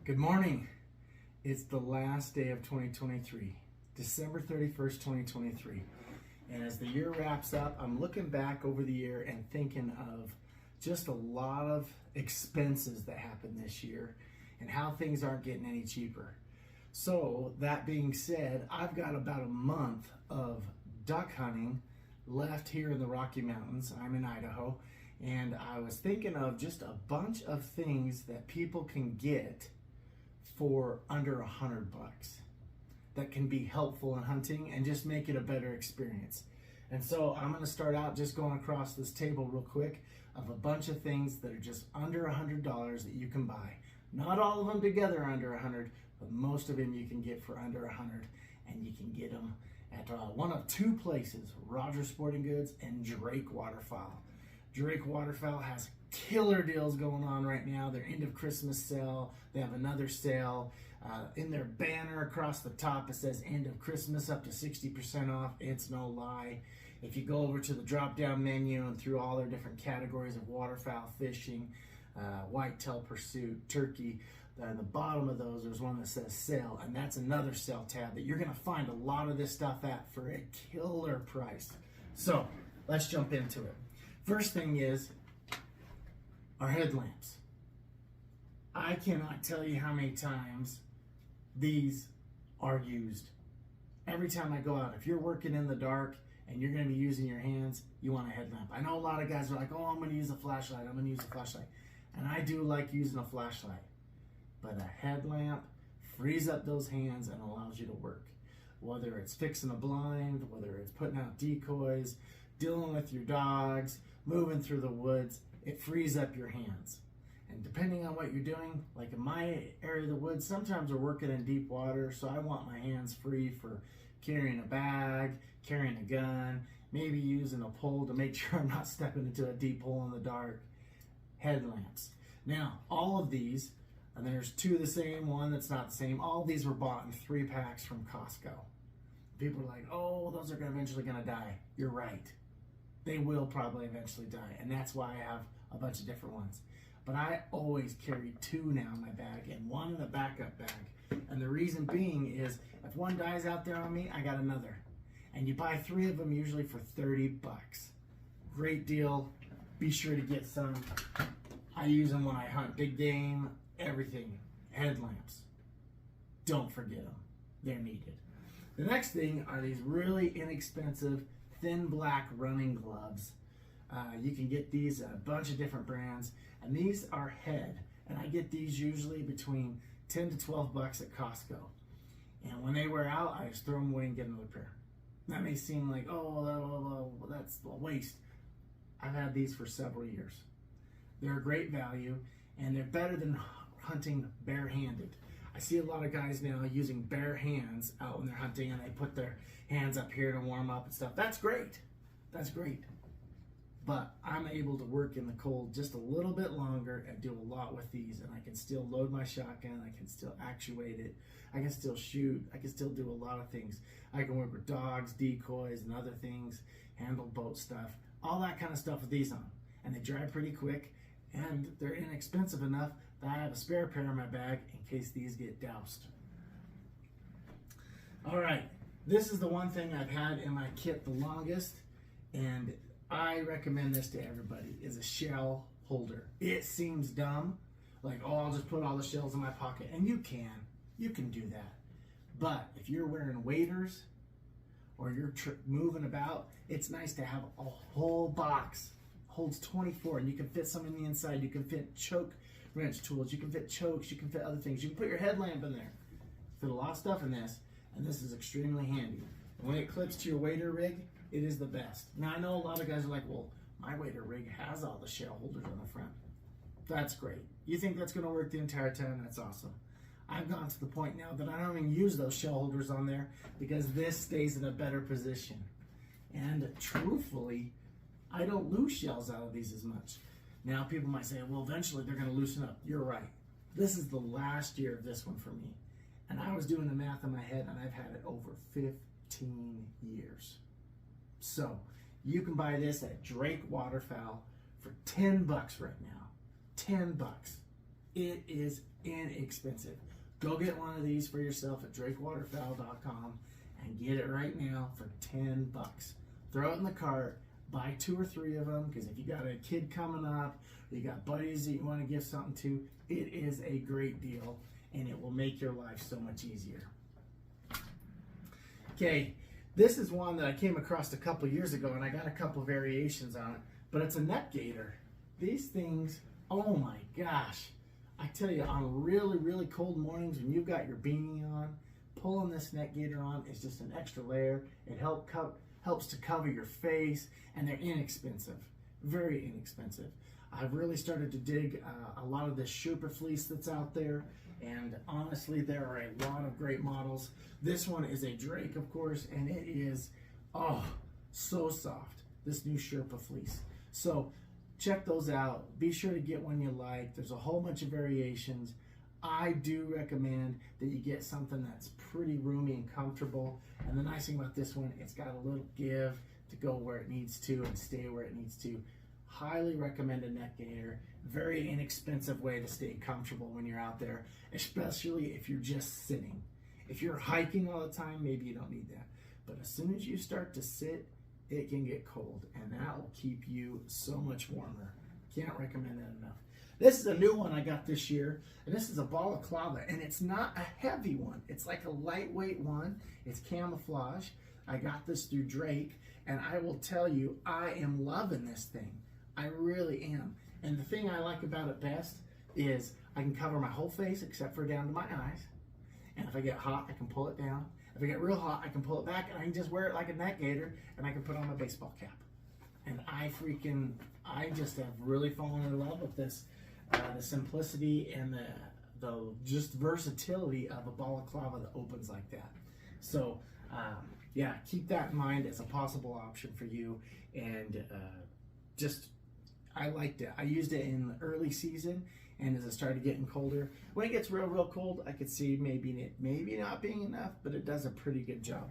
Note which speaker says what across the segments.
Speaker 1: Good morning. It's the last day of 2023, December 31st, 2023. And as the year wraps up, I'm looking back over the year and thinking of just a lot of expenses that happened this year and how things aren't getting any cheaper. So that being said, I've got about a month of duck hunting left here in the Rocky Mountains. I'm in Idaho, and I was thinking of just a bunch of things that people can get for under $100 that can be helpful in hunting and just make it a better experience. And so I'm going to start out just going across this table real quick of a bunch of things that are just under $100 that you can buy. Not all of them together are under 100, but most of them you can get for under 100, and you can get them at one of two places: Rogers Sporting Goods and Drake Waterfowl. Drake Waterfowl has killer deals going on right now. Their end of Christmas sale. They have another sale. In their banner across the top, it says end of Christmas up to 60% off. It's no lie. If you go over to the drop down menu and through all their different categories of waterfowl, fishing, whitetail pursuit, turkey, at the bottom of those there's one that says sale, and that's another sale tab that you're going to find a lot of this stuff at for a killer price. So let's jump into it. First thing is our headlamps. I cannot tell you how many times these are used. Every time I go out, if you're working in the dark and you're going to be using your hands, you want a headlamp. I know a lot of guys are like, oh, I'm going to use a flashlight. I'm going to use a flashlight. And I do like using a flashlight. But a headlamp frees up those hands and allows you to work. Whether it's fixing a blind, whether it's putting out decoys, dealing with your dogs, moving through the woods, it frees up your hands. And depending on what you're doing, like in my area of the woods, sometimes we're working in deep water, so I want my hands free for carrying a bag, carrying a gun, maybe using a pole to make sure I'm not stepping into a deep hole in the dark. Headlamps. Now, all of these, and there's two the same, one that's not the same, all of these were bought in 3 packs from Costco. People are like, oh, those are eventually going to die. You're right. They will probably eventually die, and that's why I have a bunch of different ones. But I always carry 2 now in my bag and 1 in the backup bag. And the reason being is if one dies out there on me, I got another. And you buy 3 of them usually for $30. Great deal. Be sure to get some. I use them when I hunt big game, everything. Headlamps. Don't forget them. They're needed. The next thing are these really inexpensive thin black running gloves. You can get these at a bunch of different brands, and these are head, and I get these usually between 10 to 12 bucks at Costco. And when they wear out, I just throw them away and get another pair. That may seem like, oh, that's a waste. I've had these for several years. They're a great value, and they're better than hunting barehanded. I see a lot of guys now using bare hands out when they're hunting, and they put their hands up here to warm up and stuff. That's great. That's great. But I'm able to work in the cold just a little bit longer and do a lot with these, and I can still load my shotgun, I can still actuate it, I can still shoot, I can still do a lot of things. I can work with dogs, decoys, and other things, handle boat stuff, all that kind of stuff with these on. And they dry pretty quick, and they're inexpensive enough that I have a spare pair in my bag in case these get doused. All right, this is the one thing I've had in my kit the longest, and I recommend this to everybody, is a shell holder. It seems dumb, like, oh, I'll just put all the shells in my pocket, and you can do that. But if you're wearing waders or you're moving about, it's nice to have a whole box. Holds 24, and you can fit some in the inside. You can fit choke wrench tools, you can fit chokes, you can fit other things. You can put your headlamp in there. Fit a lot of stuff in this, and this is extremely handy. And when it clips to your wader rig, it is the best. Now, I know a lot of guys are like, well, my wader rig has all the shell holders on the front. That's great. You think that's going to work the entire time? That's awesome. I've gone to the point now that I don't even use those shell holders on there because this stays in a better position. And truthfully, I don't lose shells out of these as much. Now, people might say, well, eventually they're going to loosen up. You're right. This is the last year of this one for me. And I was doing the math in my head, and I've had it over 15 years. So you can buy this at Drake Waterfowl for $10 right now. $10. It is inexpensive. Go get one of these for yourself at drakewaterfowl.com and get it right now for 10 bucks. Throw it in the cart, buy 2 or 3 of them, because if you got a kid coming up, or you got buddies that you want to give something to, it is a great deal and it will make your life so much easier. Okay, this is one that I came across a couple years ago and I got a couple variations on it, but it's a net gator. These things, oh my gosh. I tell you, on really, really cold mornings when you've got your beanie on, pulling this net gator on is just an extra layer. It helps to cover your face, and they're inexpensive, very inexpensive. I've really started to dig a lot of this Sherpa fleece that's out there, and honestly, there are a lot of great models. This one is a Drake, of course, and it is, oh, so soft, this new Sherpa fleece. So check those out. Be sure to get one you like. There's a whole bunch of variations. I do recommend that you get something that's pretty roomy and comfortable. And the nice thing about this one, it's got a little give to go where it needs to and stay where it needs to. Highly recommend a net gator. Very inexpensive way to stay comfortable when you're out there, especially if you're just sitting. If you're hiking all the time, maybe you don't need that. But as soon as you start to sit, it can get cold, and that will keep you so much warmer. Can't recommend that enough. This is a new one I got this year, and this is a balaclava, and it's not a heavy one. It's like a lightweight one. It's camouflage. I got this through Drake, and I will tell you, I am loving this thing. I really am. And the thing I like about it best is I can cover my whole face except for down to my eyes. And if I get hot, I can pull it down. If I get real hot, I can pull it back, and I can just wear it like a net gator, and I can put on my baseball cap. And I just have really fallen in love with this, the simplicity and the just versatility of a balaclava that opens like that. So yeah, keep that in mind as a possible option for you. And I liked it. I used it in the early season, and as it started getting colder, when it gets real cold, I could see maybe not being enough, but it does a pretty good job.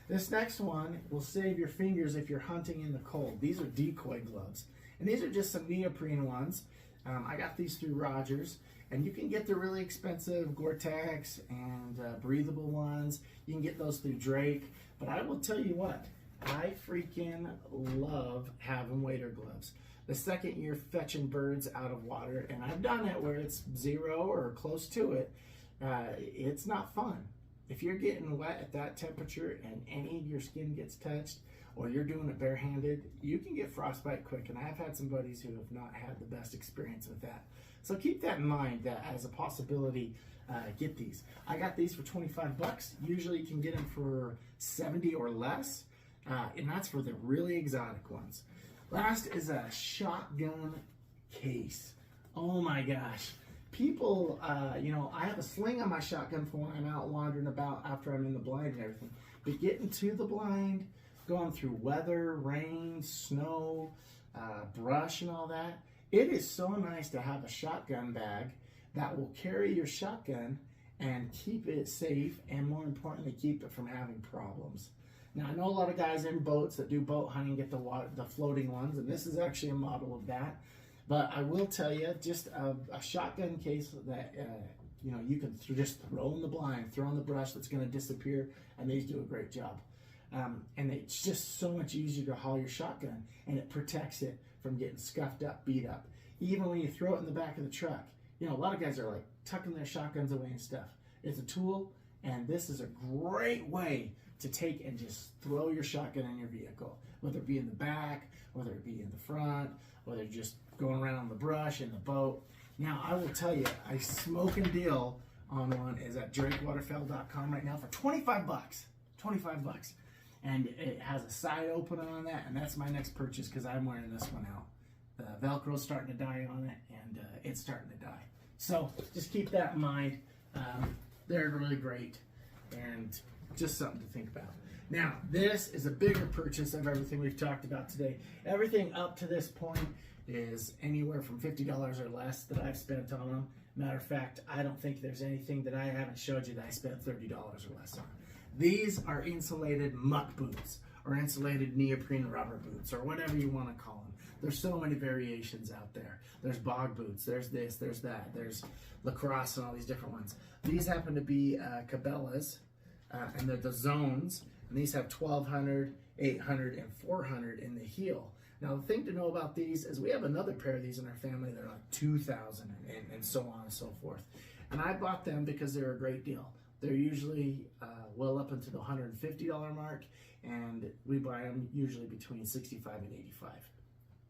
Speaker 1: This next one will save your fingers if you're hunting in the cold. These are decoy gloves, and these are just some neoprene ones. I got these through Rogers, and you can get the really expensive Gore-Tex and breathable ones. You can get those through Drake, but I will tell you what, I freaking love having wader gloves. The second you're fetching birds out of water, and I've done it where it's 0 or close to it, it's not fun. If you're getting wet at that temperature and any of your skin gets touched, or you're doing it barehanded, you can get frostbite quick, and I've had some buddies who have not had the best experience with that. So keep that in mind, that as a possibility, get these. I got these for 25 bucks. Usually you can get them for 70 or less, and that's for the really exotic ones. Last is a shotgun case. Oh my gosh. People, I have a sling on my shotgun for when I'm out wandering about after I'm in the blind and everything. But getting to the blind, going through weather, rain, snow, brush and all that, it is so nice to have a shotgun bag that will carry your shotgun and keep it safe, and more importantly, keep it from having problems. Now, I know a lot of guys in boats that do boat hunting get the floating ones, and this is actually a model of that. But I will tell you, just a shotgun case that you can just throw in the blind, throw in the brush that's going to disappear, and these do a great job. And it's just so much easier to haul your shotgun, and it protects it from getting scuffed up, beat up. Even when you throw it in the back of the truck, a lot of guys are like tucking their shotguns away and stuff. It's a tool, and this is a great way to take and just throw your shotgun in your vehicle, whether it be in the back, whether it be in the front, whether you're just going around on the brush in the boat. Now, I will tell you, a smoking deal on one is at drakewaterfowl.com right now for 25 bucks. 25 bucks. And it has a side opener on that, and that's my next purchase because I'm wearing this one out. The Velcro's starting to die on it, and it's starting to die. So just keep that in mind. They're really great, and just something to think about. Now, this is a bigger purchase of everything we've talked about today. Everything up to this point is anywhere from $50 or less that I've spent on them. Matter of fact, I don't think there's anything that I haven't showed you that I spent $30 or less on. These are insulated muck boots, or insulated neoprene rubber boots, or whatever you want to call them. There's so many variations out there. There's bog boots, there's this, there's that, there's lacrosse and all these different ones. These happen to be Cabela's, and they're the zones, and these have 1200, 800, and 400 in the heel. Now the thing to know about these is we have another pair of these in our family. They're like 2,000 and so on and so forth. And I bought them because they're a great deal. They're usually well up into the $150 mark, and we buy them usually between $65 and $85.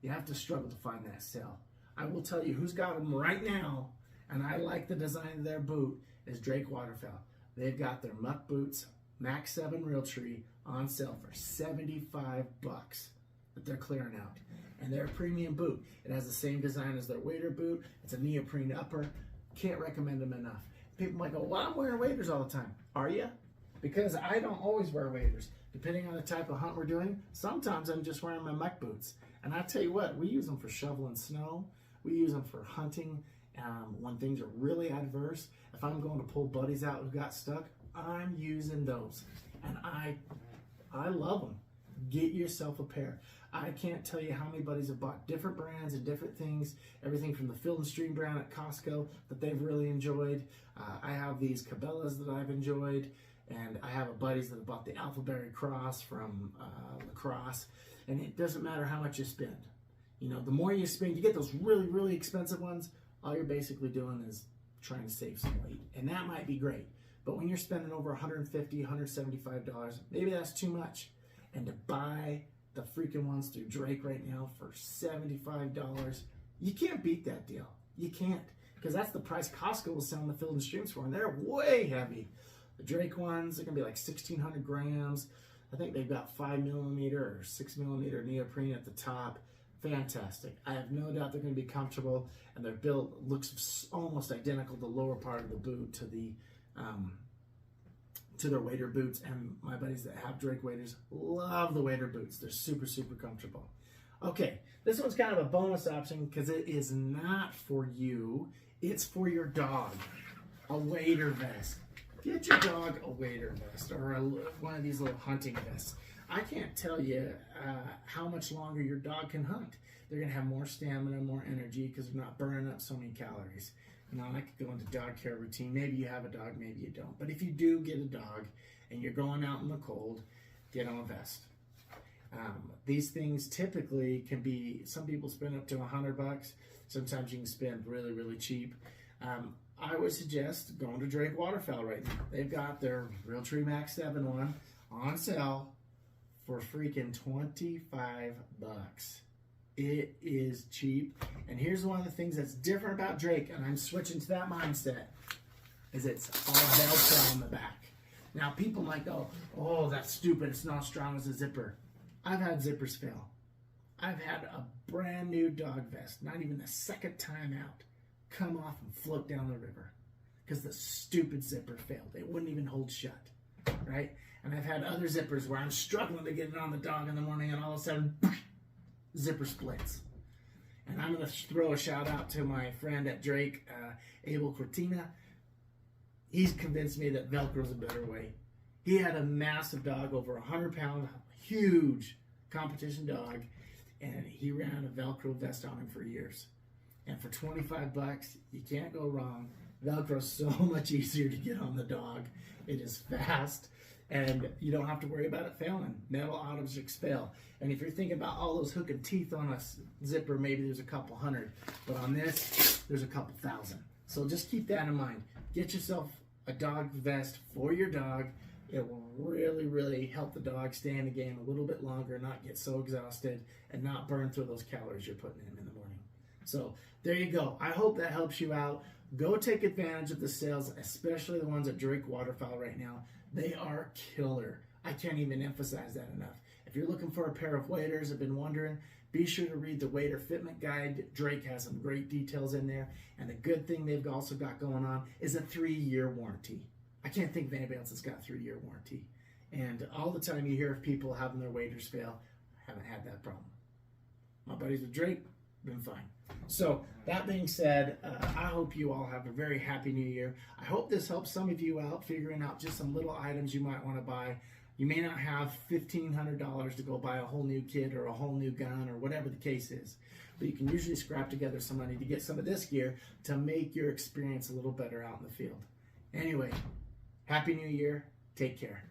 Speaker 1: You have to struggle to find that sale. I will tell you who's got them right now, and I like the design of their boot, is Drake Waterfowl. They've got their muck boots, Max 7 Realtree, on sale for $75 that they're clearing out. And they're a premium boot. It has the same design as their wader boot. It's a neoprene upper. Can't recommend them enough. People might go, well, I'm wearing waders all the time. Are you? Because I don't always wear waders. Depending on the type of hunt we're doing, sometimes I'm just wearing my muck boots. And I tell you what, we use them for shoveling snow. We use them for hunting when things are really adverse. If I'm going to pull buddies out who got stuck, I'm using those. And I love them. Get yourself a pair. I can't tell you how many buddies have bought different brands and different things, everything from the Field & Stream brand at Costco that they've really enjoyed. I have these Cabela's that I've enjoyed, and I have buddies that have bought the Alphaberry Cross from Lacrosse, and it doesn't matter how much you spend. You know, the more you spend, you get those really, really expensive ones, all you're basically doing is trying to save some weight, and that might be great. But when you're spending over $150, $175, maybe that's too much. And to buy the freaking ones through Drake right now for $75, you can't beat that deal. You can't, because that's the price Costco was selling the Field & Streams for, and they're way heavy. The Drake ones are gonna be like 1,600 grams. I think they've got 5mm or 6mm neoprene at the top. Fantastic. I have no doubt they're gonna be comfortable, and their build looks almost identical, the lower part of the boot to their wader boots, and my buddies that have Drake waders love the wader boots. They're super, super comfortable. Okay, this one's kind of a bonus option because it is not for you. It's for your dog. A wader vest. Get your dog a wader vest or one of these little hunting vests. I can't tell you how much longer your dog can hunt. They're going to have more stamina, more energy because they're not burning up so many calories. You know, I could go into dog care routine. Maybe you have a dog, maybe you don't. But if you do get a dog and you're going out in the cold, get on a vest. These things typically can be, some people spend up to $100. Sometimes you can spend really, really cheap. I would suggest going to Drake Waterfowl right now. They've got their Realtree Max 7 one on sale for freaking $25. It is cheap. And here's one of the things that's different about Drake, and I'm switching to that mindset, is it's all Velcro on the back. Now people might go, oh, that's stupid, it's not as strong as a zipper. I've had zippers fail. I've had a brand new dog vest, not even the second time out, come off and float down the river because the stupid zipper failed. It wouldn't even hold shut, right? And I've had other zippers where I'm struggling to get it on the dog in the morning, and all of a sudden, zipper splits. And I'm going to throw a shout out to my friend at Drake, Abel Cortina. He's convinced me that Velcro's a better way. He had a massive dog, over 100-pound, huge competition dog, and he ran a Velcro vest on him for years. And for $25, you can't go wrong. Velcro's so much easier to get on the dog. It is fast, and you don't have to worry about it failing. Metal objects fail. And if you're thinking about all those hook and teeth on a zipper, maybe there's a couple hundred. But on this, there's a couple thousand. So just keep that in mind. Get yourself a dog vest for your dog. It will really, really help the dog stay in the game a little bit longer, not get so exhausted, and not burn through those calories you're putting in the morning. So there you go. I hope that helps you out. Go take advantage of the sales, especially the ones at Drake Waterfowl right now. They are killer. I can't even emphasize that enough. If you're looking for a pair of waders, I've been wondering, be sure to read the Wader Fitment Guide. Drake has some great details in there. And the good thing they've also got going on is a 3-year warranty. I can't think of anybody else that's got a 3-year warranty. And all the time you hear of people having their waders fail, I haven't had that problem. My buddies with Drake, been fine. So that being said, I hope you all have a very happy new year. I hope this helps some of you out figuring out just some little items you might want to buy. You may not have $1,500 to go buy a whole new kit or a whole new gun or whatever the case is, but you can usually scrap together some money to get some of this gear to make your experience a little better out in the field. Anyway, Happy New Year. Take care.